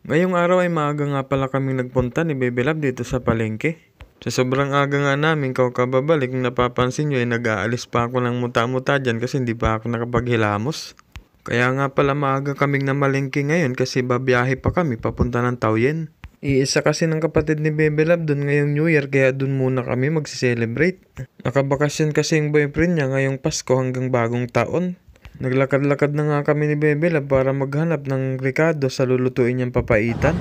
Ngayong araw ay maaga nga pala kaming nagpunta ni Bebe Love dito sa palengke. Sa sobrang aga nga namin kababalik, napapansin nyo ay nag-aalis pa ako ng muta-muta dyan kasi hindi pa ako nakapaghilamos. Kaya nga pala maaga kaming namalengke ngayon kasi babiyahe pa kami papunta ng Taoyuan. Iisa kasi ng kapatid ni Bebe Love doon ngayong New Year kaya doon muna kami mag-celebrate. Nakabakasyon kasi yung boyfriend niya ngayong Pasko hanggang bagong taon. Naglakad-lakad na nga kami ni Bebe Love para maghanap ng Ricardo sa lulutuin niyang papaitan.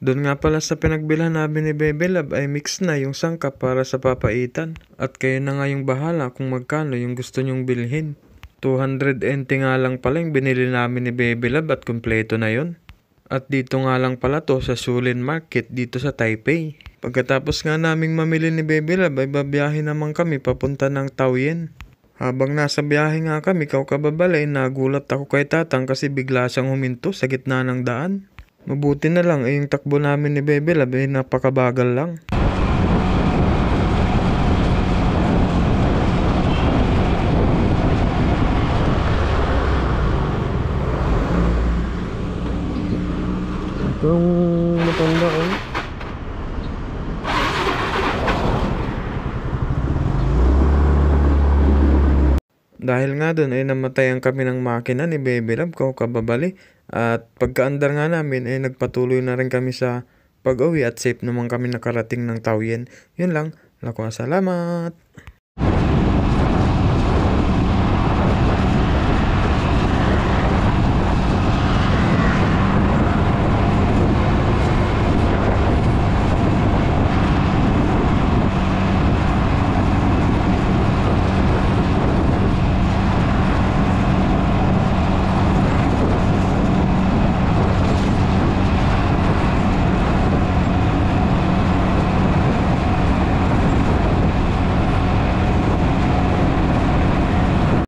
Doon nga pala sa pinagbilhan namin ni Bebe Love ay mix na yung sangkap para sa papaitan. At kayo na nga yung bahala kung magkano yung gusto nyong bilhin. 200 nga lang pala yung binili namin ni Bebe Love at kumpleto na yon. At dito nga lang pala to sa Shulin Market dito sa Taipei. Pagkatapos nga naming mamili ni Bebe Love ay babiyahe naman kami papunta ng Taoyuan. Habang nasa biyahe nga kami kababalay, nagulat ako kay Tatang kasi bigla siyang huminto sa gitna ng daan. Mabuti na lang yung takbo namin ni Bebe Love ay napakabagal lang. Itong matanda ko. Dahil nga doon ay namatayan kami ng makina ni Bebe Love kababali. At pagkaandar nga namin ay nagpatuloy na rin kami sa pag-uwi at safe naman kami nakarating ng Taoyuan. Yun lang. Salamat!